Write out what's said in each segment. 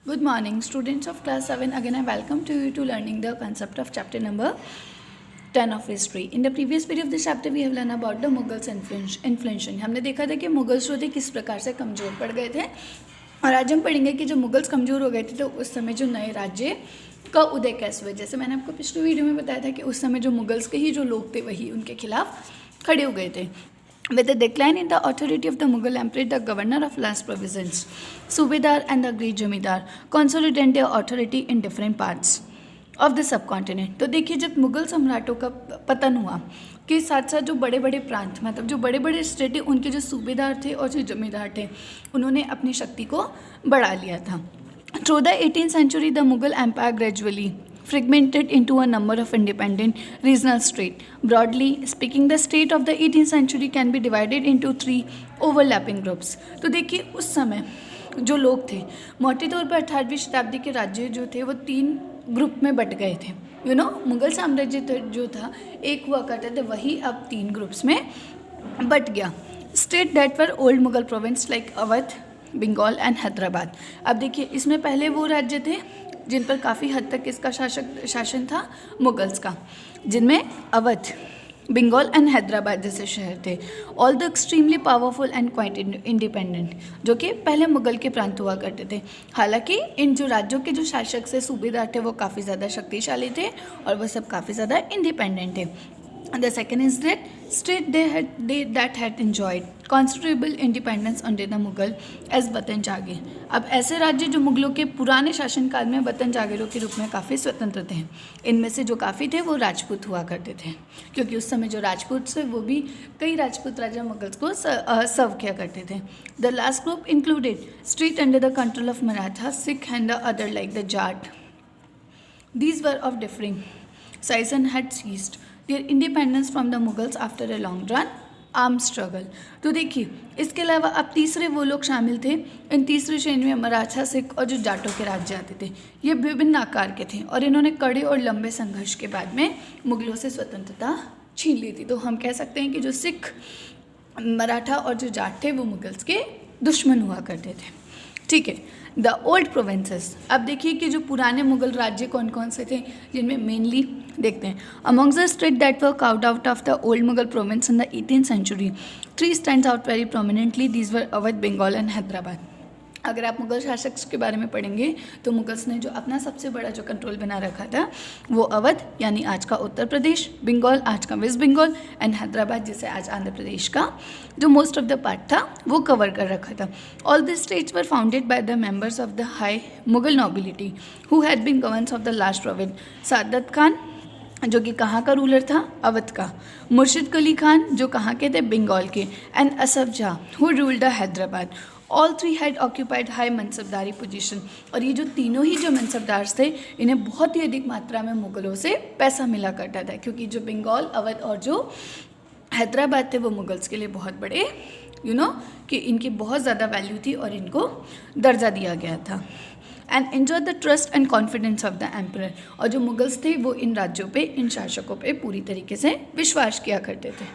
Good morning, students of class 7. Again, I welcome to you to learning the concept of chapter number 10 of history. In the previous video of this chapter, we have learned about the Mughals inflation. हमने देखा था कि Mughals जो थे किस प्रकार से कमज़ोर पड़ गए थे, और आज हम पढ़ेंगे कि जब मुगल्स कमज़ोर हो गए थे तो उस समय जो नए राज्य का उदय कैसे हुए. जैसे मैंने आपको पिछले वीडियो में बताया था कि उस समय जो मुगल्स के ही जो लोग थे वही उनके खिलाफ खड़े हो गए थे. With the decline in the authority of the Mughal Emperor, the governor of last provinces, Subedar and the great Jamidar, consolidated their authority in different parts of the subcontinent. तो देखिए, जब मुगल सम्राटों का पतन हुआ के साथ साथ जो बड़े बड़े प्रांत, मतलब जो बड़े बड़े स्टेट थे, उनके जो सूबेदार थे और जो जमींदार थे, उन्होंने अपनी शक्ति को बढ़ा लिया था. Through the 18th century, the Mughal Empire gradually fragmented into a number of independent regional states. Broadly speaking, the state of the 18th century can be divided into 3 overlapping groups. तो देखिए, उस समय जो लोग थे, मोटे तौर पर 18वीं शताब्दी के राज्य जो थे वो 3 ग्रुप में बट गए थे. मुगल साम्राज्य जो था एक हुआ करते थे, वही अब 3 ग्रुप्स में बट गया. State that were old Mughal province like Awadh, Bengal and Hyderabad. अब देखिए, इसमें पहले वो राज्य थे जिन पर काफ़ी हद तक इसका शासन था मुगल्स का, जिनमें अवध, बंगाल एंड हैदराबाद जैसे शहर थे. All the extremely powerful and quite independent, जो कि पहले मुगल के प्रांत हुआ करते थे. हालांकि इन जो राज्यों के जो शासक से सूबेदार थे वो काफ़ी ज़्यादा शक्तिशाली थे और वो सब काफ़ी ज़्यादा इंडिपेंडेंट थे. The second is that state that had enjoyed considerable independence under the Mughal as वतन जागीर. अब ऐसे राज्य जो मुगलों के पुराने शासनकाल में वतन जागीरों के रूप में काफ़ी स्वतंत्र थे. इनमें से जो काफ़ी थे वो राजपूत हुआ करते थे, क्योंकि उस समय जो राजपूत थे वो भी कई राजपूत राजा मुगल्स को सर्व किया करते थे. The last group included state under the control of Maratha, Sikh and the other like the Jat. These were of differing size and had ceased their independence from the Mughals after a long run armed struggle. तो देखिए, इसके अलावा अब तीसरे वो लोग शामिल थे. इन तीसरी श्रेणी में मराठा, सिख और जो जाटों के राज्य आते थे. ये विभिन्न आकार के थे और इन्होंने कड़े और लंबे संघर्ष के बाद में मुगलों से स्वतंत्रता छीन ली थी. तो हम कह सकते हैं कि जो सिख, मराठा और जो जाट थे वो मुगल्स के दुश्मन हुआ करते थे. ठीक है. The old provinces. अब देखिए कि जो पुराने मुगल राज्य कौन कौन से थे, जिनमें मेनली देखते हैं. Amongst the state that were carved out of the old Mughal province in the 18th century, 3 stands out very prominently. These were Awadh, Bengal and Hyderabad. अगर आप मुगल शासक के बारे में पढ़ेंगे तो मुगल्स ने जो अपना सबसे बड़ा जो कंट्रोल बना रखा था वो अवध यानी आज का उत्तर प्रदेश, बंगाल आज का वेस्ट बंगाल एंड हैदराबाद जिसे आज आंध्र प्रदेश का जो मोस्ट ऑफ द पार्ट था वो कवर कर रखा था. All this states were founded by the members of the high Mughal nobility who had been governors of the last province. Saadat Khan जो कि कहाँ का रूलर था, अवध का. मुर्शिद कुली खान जो कहाँ के थे, बंगाल के. एंड असफ जहाँ who ruled the Hyderabad. All 3 had occupied high मनसबदारी position. और ये जो तीनों ही जो मनसबदार थे इन्हें बहुत ही अधिक मात्रा में मुगलों से पैसा मिला करता था, क्योंकि जो बंगाल, अवध और जो हैदराबाद थे वो मुगल्स के लिए बहुत बड़े कि इनकी बहुत ज़्यादा वैल्यू थी और इनको दर्जा दिया गया था. And enjoy the trust and confidence of the emperor. और जो मुगल्स थे वो इन राज्यों पे, इन शासकों पे पूरी तरीके से विश्वास किया करते थे.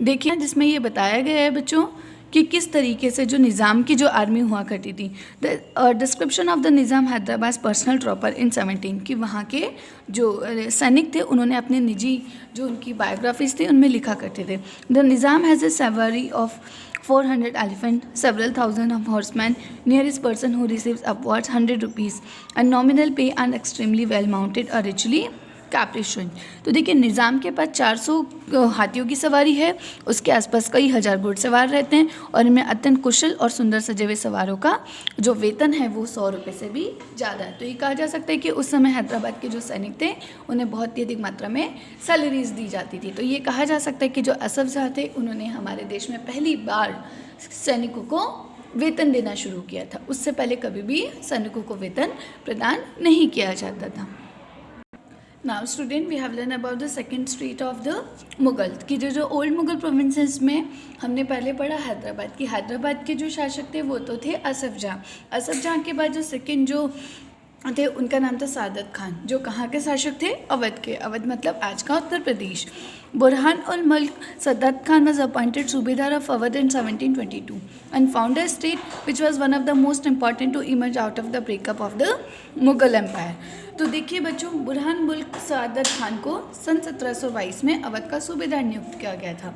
देखिए, जिसमें ये बताया गया है बच्चों कि किस तरीके से जो निज़ाम की जो आर्मी हुआ करती थी. The description of the Nizam Hyderabad personal trooper in 17 कि वहाँ के जो सैनिक थे उन्होंने अपने निजी जो उनकी बायोग्राफीज थी उनमें लिखा करते थे. द निज़ाम हैज़ ए सवारी of 400 elephant, several thousand of horsemen, nearest person who receives upwards 100 rupees, and nominal pay and extremely well mounted or richly कैप्रिशन. तो देखिए, निज़ाम के पास 400 हाथियों की सवारी है, उसके आसपास कई हज़ार घुड़सवार रहते हैं और इनमें अत्यंत कुशल और सुंदर सजे हुए सवारों का जो वेतन है वो 100 रुपये से भी ज़्यादा है. तो ये कहा जा सकता है कि उस समय हैदराबाद के जो सैनिक थे उन्हें बहुत ही अधिक मात्रा में सैलरीज दी जाती थी. तो ये कहा जा सकता है कि जो असफ जहाँ थे उन्होंने हमारे देश में पहली बार सैनिकों को वेतन देना शुरू किया था. उससे पहले कभी भी सैनिकों को वेतन प्रदान नहीं किया जाता था. Now student, we have learned about the second street of the Mughal कि जो ओल्ड मुगल प्रोविंसेस में हमने पहले पढ़ा हैदराबाद के जो शासक थे वो तो थे असफ जहाँ. असफ जहाँ के बाद जो सेकेंड जो थे, उनका नाम था सादत खान, जो कहाँ के शासक थे? अवध के। अवध मतलब आज का उत्तर प्रदेश। बुरहान उल मुल्क सादत खान was appointed सूबेदार of Awadh in 1722 and founded a state which was one of the most important to emerge out of the breakup of the Mughal Empire। तो देखिए बच्चों, बुरहान मुल्क सादत खान को सन 1722 में अवध का सूबेदार नियुक्त किया गया था।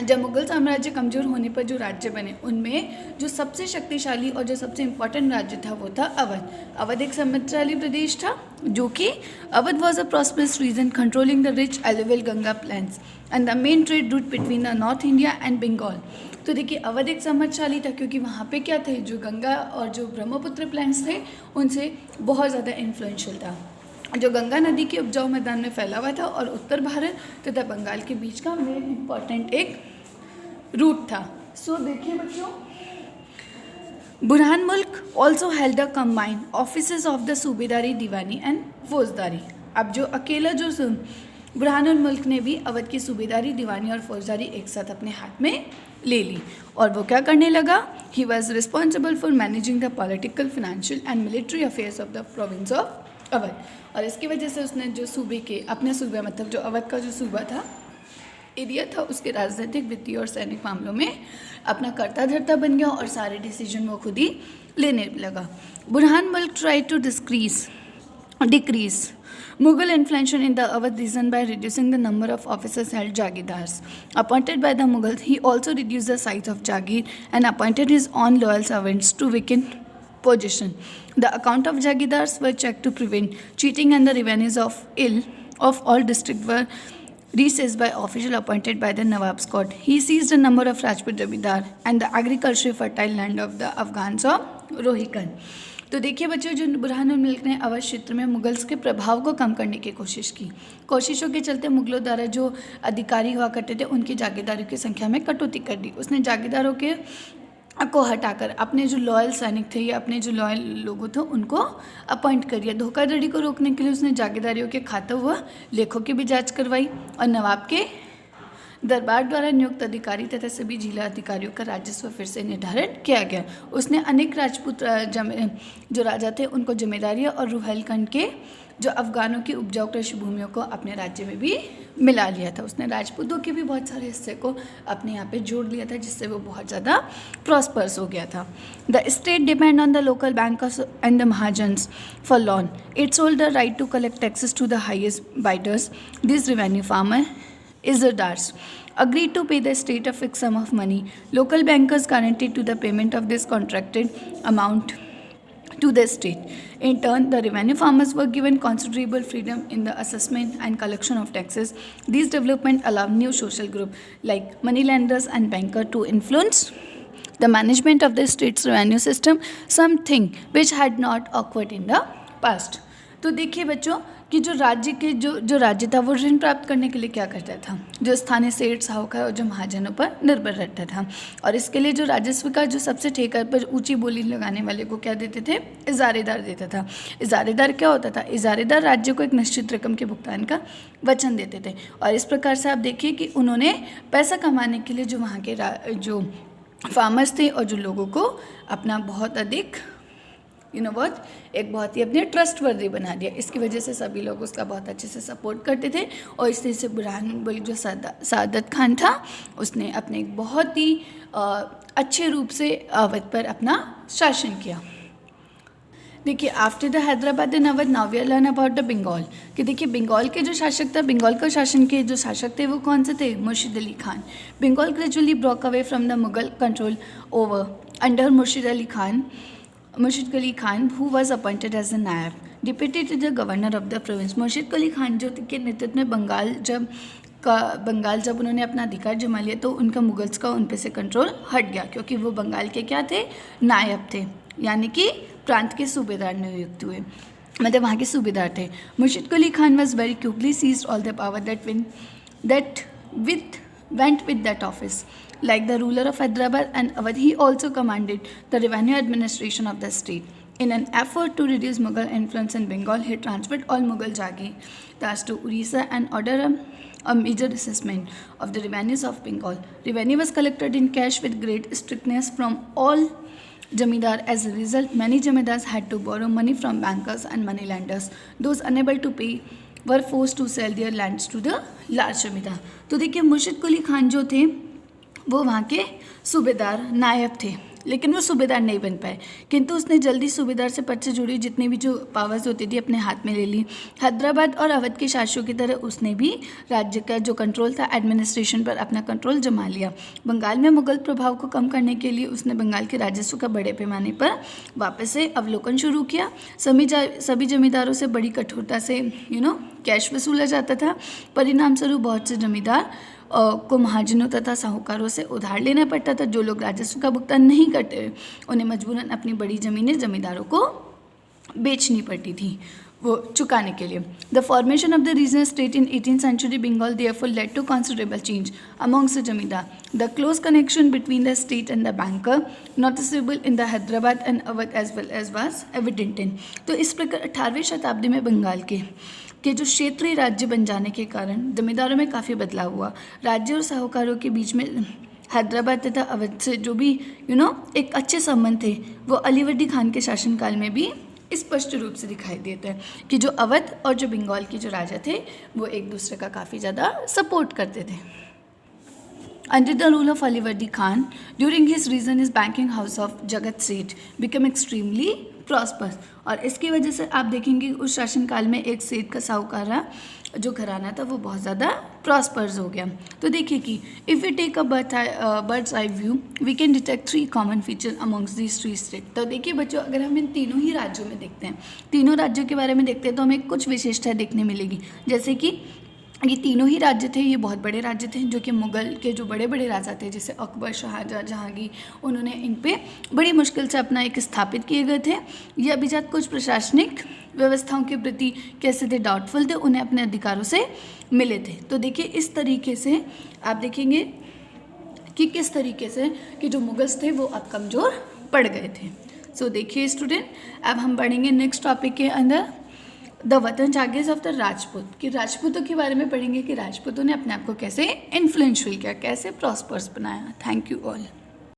जब मुगल साम्राज्य कमज़ोर होने पर जो राज्य बने, उनमें जो सबसे शक्तिशाली और जो सबसे इम्पोर्टेंट राज्य था वो था अवध। अवध एक समृद्धशाली प्रदेश था, जो कि Awadh was a prosperous region controlling the rich alluvial Ganga plains and the main trade route between the north India and Bengal. तो देखिए, अवध एक समृद्धशाली था क्योंकि वहाँ पे क्या थे, जो गंगा और जो ब्रह्मपुत्र प्लेन्स थे उनसे बहुत ज़्यादा इन्फ्लुएंशियल था, जो गंगा नदी के उपजाऊ मैदान में फैला हुआ था और उत्तर भारत तथा बंगाल के बीच का मेन इम्पॉर्टेंट एक रूट था। सो देखिए बच्चों, Burhan Mulk also held the combined offices of the subedari, diwani and faujdari. अब जो अकेला जो बुरहानुल मुल्क ने भी अवध की सूबेदारी, दीवानी और फौजदारी एक साथ अपने हाथ में ले ली, और वो क्या करने लगा? He was responsible for managing the political, financial and military affairs of the province of Awadh. और इसकी वजह से उसने जो सूबे के अपने सूबे मतलब जो अवध का जो सूबा था, एरिया था, उसके राजनीतिक, वित्तीय और सैनिक मामलों में अपना कर्ता धर्ता बन गया और सारे डिसीजन वो खुद ही लेने लगा। Burhan Mulk try to decrease Mughal influence in the Awadh region by reducing the number of officers held Jagirdars appointed by the Mughals. He also reduced the size of Jagir and appointed his own loyal servants to vacant position. The account of Jagirdars were checked to prevent cheating, and the revenues of all districts were reseized by official appointed by the Nawab's court. He seized a number of Rajput Jabidar and the agricultural fertile land of the Afghans of Rohilkhand. तो देखिए बच्चों, जो बुरहानुल मुल्क ने अवध क्षेत्र में Mughals के प्रभाव को कम करने की कोशिश की। कोशिशों के चलते मुगलों द्वारा जो अधिकारी हुआ करते थे, उनकी जागीरदारों की संख्या में कटौती कर दी। उसने जागीरदारों के को हटाकर अपने जो लॉयल सैनिक थे या अपने जो लॉयल लोगों थे उनको अपॉइंट कर दिया। धोखाधड़ी को रोकने के लिए उसने जागीरदारियों के खातों व लेखों की भी जांच करवाई, और नवाब के दरबार द्वारा नियुक्त अधिकारी तथा सभी जिला अधिकारियों का राजस्व फिर से निर्धारित किया गया। उसने अनेक राजपूत जो राजा थे उनको जिम्मेदारियाँ और रुहेलखंड के जो अफगानों की उपजाऊ कृषि भूमियों को अपने राज्य में भी मिला लिया था। उसने राजपूतों के भी बहुत सारे हिस्से को अपने यहाँ पे जोड़ लिया था, जिससे वो बहुत ज़्यादा प्रॉस्पर्स हो गया था। The state depend on the local bankers and the mahajans for loan. It's hold the right to collect taxes to the highest bidders. This revenue farmer Izzardars agreed to pay the state a fixed sum of money. Local bankers guaranteed to the payment of this contracted amount to the state. In turn, the revenue farmers were given considerable freedom in the assessment and collection of taxes. These developments allowed new social groups like moneylenders and bankers to influence the management of the state's revenue system, something which had not occurred in the past. तो देखिए बच्चों कि जो राज्य के जो राज्य था वो ऋण प्राप्त करने के लिए क्या करता था, जो स्थानीय सेठ, साहूकार और जो महाजनों पर निर्भर रहता था, और इसके लिए जो राजस्व का जो सबसे ठेकर पर ऊंची बोली लगाने वाले को क्या देते थे? इजारेदार देता था। इजारेदार क्या होता था? इजारेदार राज्य को एक निश्चित रकम के भुगतान का वचन देते थे, और इस प्रकार से आप देखिए कि उन्होंने पैसा कमाने के लिए जो वहाँ के जो फार्मर्स थे और जो लोगों को अपना बहुत अधिक एक बहुत ही अपने ट्रस्टवर्दी बना दिया। इसकी वजह से सभी लोग उसका बहुत अच्छे से सपोर्ट करते थे, और इस तरह से बुरहानुल मुल्क जो सादत खान था उसने अपने एक बहुत ही अच्छे रूप से अवध पर अपना शासन किया। देखिए, after the Hyderabad and Awadh now we are learn about the Bengal. कि देखिए बंगाल के जो शासक था, बंगाल का शासन के जो शासक थे वो कौन से थे? Murshid Ali Khan. Bengal gradually broke away from the Mughal control over under Murshid Ali Khan who was appointed as the naib deputy to the governor of the province. Murshid Ali Khan जो के नेतृत्व में बंगाल जब उन्होंने अपना अधिकार जमा लिया तो उनका मुगल्स का उन पे से कंट्रोल हट गया, क्योंकि वो बंगाल के क्या थे? नायब थे, यानी कि प्रांत के सूबेदार नियुक्त हुए, मतलब वहाँ के सूबेदार थे। Murshid Ali Khan was very quickly seized all the power that went with that office. Like the ruler of Hyderabad and Awadh, he also commanded the revenue administration of the state. In an effort to reduce Mughal influence in Bengal, he transferred all Mughal Jagirdars to Orissa and ordered a major assessment of the revenues of Bengal. Revenue was collected in cash with great strictness from all जमींदार. As a result, many zamindars had to borrow money from bankers and money lenders. Those unable to pay were forced to sell their lands to the large जमींदार. तो देखिए मुर्शिद कुली खान जो थे वो वहाँ के सूबेदार नायब थे, लेकिन वो सूबेदार नहीं बन पाए, किंतु उसने जल्दी सूबेदार से पद से जुड़ी जितनी भी जो पावर्स होती थी अपने हाथ में ले ली. हैदराबाद और अवध के शासकों की तरह उसने भी राज्य का जो कंट्रोल था एडमिनिस्ट्रेशन पर अपना कंट्रोल जमा लिया. बंगाल में मुगल प्रभाव को कम करने के लिए उसने बंगाल के राजस्व का बड़े पैमाने पर वापस से अवलोकन शुरू किया. सभी जमींदारों से बड़ी कठोरता से कैश वसूला जाता था. परिणाम स्वरूप बहुत से जमींदार को महाजनों तथा साहूकारों से उधार लेना पड़ता था. जो लोग राजस्व का भुगतान नहीं करते उन्हें मजबूरन अपनी बड़ी ज़मीनें जमींदारों को बेचनी पड़ती थी वो चुकाने के लिए. The formation of the regional state in 18th century Bengal therefore led to considerable change amongst the zamindar. The close connection between the state and the banker noticeable in the Hyderabad and Awadh as well as was evident in. तो इस प्रकार 18वीं शताब्दी में बंगाल के जो क्षेत्रीय राज्य बन जाने के कारण जमींदारों में काफ़ी बदलाव हुआ. राज्य और साहूकारों के बीच में हैदराबाद तथा अवध से जो भी एक अच्छे संबंध थे वो अलीवर्दी खान के शासनकाल में भी स्पष्ट रूप से दिखाई देते हैं कि जो अवध और जो बंगाल के जो राजा थे वो एक दूसरे का काफ़ी ज़्यादा सपोर्ट करते थे. Under the rule of Alivardi Khan, during his reign, his banking house of Jagat Seth became extremely prosperous. और इसकी वजह से आप देखेंगे उस शासनकाल में एक सेठ का साहूकारा जो घराना था वो बहुत ज़्यादा प्रॉस्पर्स हो गया. तो देखिए कि if we take a bird's eye view we can detect 3 common feature amongst these 3 state. तो देखिए बच्चों, अगर हम इन तीनों ही राज्यों में देखते हैं, तीनों राज्यों के बारे में देखते हैं तो हमें कुछ विशेषताएं देखने मिलेगी. जैसे कि ये तीनों ही राज्य थे, ये बहुत बड़े राज्य थे जो कि मुग़ल के जो बड़े बड़े राजा थे जैसे अकबर, शाहजहाँ, जहांगीर, उन्होंने इन पे बड़ी मुश्किल से अपना एक स्थापित किए गए थे. ये अभिजात कुछ प्रशासनिक व्यवस्थाओं के प्रति कैसे थे, डाउटफुल थे, उन्हें अपने अधिकारों से मिले थे. तो देखिए इस तरीके से आप देखेंगे कि किस तरीके से कि जो मुगल्स थे वो अब कमज़ोर पड़ गए थे. सो देखिए स्टूडेंट, अब हम पढ़ेंगे नेक्स्ट टॉपिक के अंदर द वतन जागीर्स ऑफ द राजपूत, कि राजपूतों के बारे में पढ़ेंगे कि राजपूतों ने अपने आप को कैसे इन्फ्लुएंशियल किया, कैसे प्रॉस्पर्स बनाया. Thank you all.